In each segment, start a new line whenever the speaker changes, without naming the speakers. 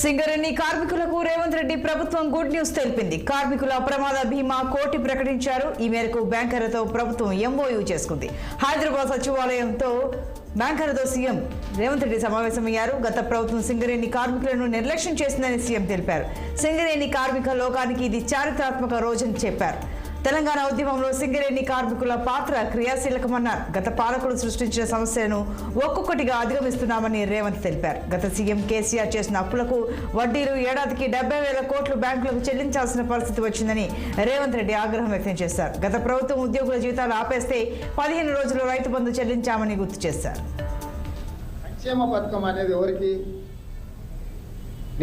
సింగరేణి కార్మికులకు రేవంత్ రెడ్డి ప్రభుత్వం good news తెలిపింది. కార్మికుల ప్రమాద బీమా కోటి ప్రకటించారు. ఈ మేరకు బ్యాంకర్లతో ప్రభుత్వం ఎంఓయూ చేసుకుంది. హైదరాబాద్ సచివాలయంతో బ్యాంకర్లతో సీఎం రేవంత్ రెడ్డి సమావేశమయ్యారు. గత ప్రభుత్వం సింగరేణి కార్మికులను నిర్లక్ష్యం చేసిందని సీఎం తెలిపారు. సింగరేణి కార్మిక లోకానికి ఇది చారిత్రాత్మక రోజని చెప్పారు. తెలంగాణ ఉద్యమంలో సింగరేణి కార్మికుల పాత్ర క్రియాశీలకమన్నారు. గత పాలకులు సృష్టించిన సమస్యలను ఒక్కొక్కటిగా అధిగమిస్తున్నామని రేవంత్ తెలిపారు. గత సీఎం కేసీఆర్ చేసిన అప్పులకు వడ్డీలు ఏడాదికి 70,000 కోట్లు బ్యాంకులకు చెల్లించాల్సిన పరిస్థితి వచ్చిందని రేవంత్ రెడ్డి ఆగ్రహం వ్యక్తం చేశారు. గత ప్రభుత్వం ఉద్యోగుల జీతాలు ఆపేస్తే 15 రోజుల్లో రైతు బంధు చెల్లించామని గుర్తు చేశారు.
సంక్షేమ పథకం అనేది ఎవరికి?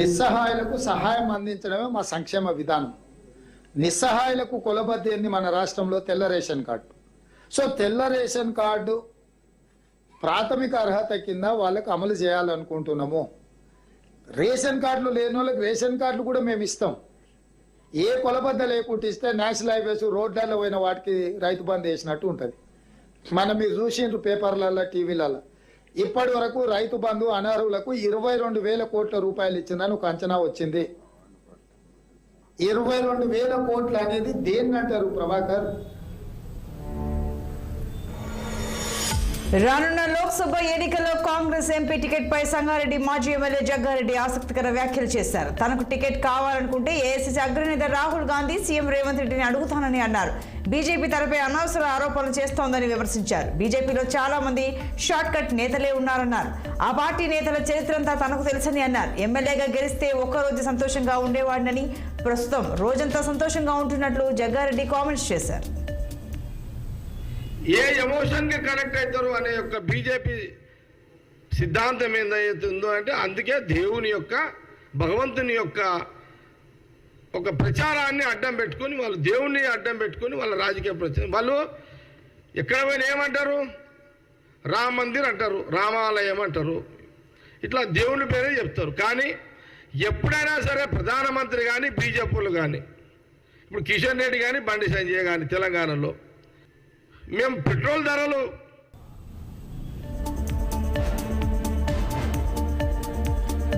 నిస్సహాయులకు సహాయం అందించడమే మా సంక్షేమ విధానం. నిస్సహాయులకు కొలబద్ది ఏంది మన రాష్ట్రంలో? తెల్ల రేషన్ కార్డు. సో తెల్ల రేషన్ కార్డు ప్రాథమిక అర్హత కింద వాళ్ళకు అమలు చేయాలనుకుంటున్నాము. రేషన్ కార్డులు లేని వాళ్ళకి రేషన్ కార్డులు కూడా మేము ఇస్తాం. ఏ కొలబద్ద లేకుండా ఇస్తే నేషనల్ హైవేస్ రోడ్లలో పోయిన వాటికి రైతు బంధు వేసినట్టు ఉంటుంది. మనం మీరు చూసిండ్రు పేపర్లలో, టీవీలలో. ఇప్పటి వరకు రైతు బంధు అనర్హులకు 22,000 కోట్ల రూపాయలు ఇచ్చిందని ఒక అంచనా వచ్చింది. 22,000 కోట్లు అనేది దేన్ని అంటారు ప్రభాకర్?
రానున్న లోక్సభ ఎన్నికల్లో కాంగ్రెస్ ఎంపీ టికెట్ పై సంగారెడ్డి మాజీ ఎమ్మెల్యే జగ్గారెడ్డి ఆసక్తికర వ్యాఖ్యలు చేశారు. తనకు టికెట్ కావాలనుకుంటే ఏఐసీసీ అగ్రనేత రాహుల్ గాంధీ సీఎం రేవంత్ రెడ్డిని అడుగుతానని అన్నారు. బీజేపీ తనపై అనవసర ఆరోపణలు చేస్తోందని విమర్శించారు. బీజేపీలో చాలా మంది షార్ట్ కట్ నేతలే ఉన్నారన్నారు. ఆ పార్టీ నేతల చరిత్రంతా తనకు తెలుసని అన్నారు. ఎమ్మెల్యేగా గెలిస్తే ఒక్కరోజు సంతోషంగా ఉండేవాడినని, ప్రస్తుతం రోజంతా సంతోషంగా ఉంటున్నట్లు జగ్గారెడ్డి కామెంట్స్ చేశారు.
ఏ ఎమోషన్కి కనెక్ట్ అవుతారు అనే యొక్క బీజేపీ సిద్ధాంతం ఏదైతుందో అంటే, అందుకే దేవుని యొక్క, భగవంతుని యొక్క ఒక ప్రచారాన్ని అడ్డం పెట్టుకుని, వాళ్ళు దేవుణ్ణి అడ్డం పెట్టుకుని వాళ్ళ రాజకీయ ప్రచారం, వాళ్ళు ఎక్కడ పోయినా ఏమంటారు? రామ మందిర్ అంటారు, రామాలయం అంటారు, ఇట్లా దేవుని పేరే చెప్తారు. కానీ ఎప్పుడైనా సరే ప్రధానమంత్రి కానీ బీజేపీలు కానీ, ఇప్పుడు కిషన్ రెడ్డి కానీ బండి సంజయ్ కానీ తెలంగాణలో మేము పెట్రోల్ ధరలు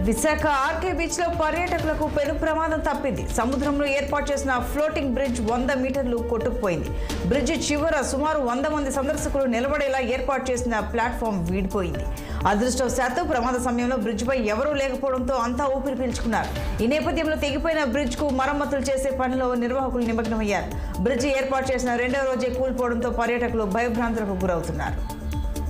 విశాఖ ఆర్కే బీచ్ లో పర్యాటకులకు పెను ప్రమాదం తప్పింది. సముద్రంలో ఏర్పాటు చేసిన ఫ్లోటింగ్ బ్రిడ్జ్ 100 మీటర్లు కొట్టుకుపోయింది. బ్రిడ్జ్ చివర సుమారు 100 మంది సందర్శకులు నిలబడేలా ఏర్పాటు చేసిన ప్లాట్ఫామ్ వీడిపోయింది. అదృష్టవశాత్తు ప్రమాద సమయంలో బ్రిడ్జ్ పై ఎవరూ లేకపోవడంతో అంతా ఊపిరి పీల్చుకున్నారు. ఈ నేపథ్యంలో తెగిపోయిన బ్రిడ్జ్ కు మరమ్మతులు చేసే పనిలో నిర్వాహకులు నిమగ్నమయ్యారు. బ్రిడ్జ్ ఏర్పాటు చేసిన 2వ రోజే కూలిపోవడంతో పర్యాటకులు భయభ్రాంతులకు గురవుతున్నారు.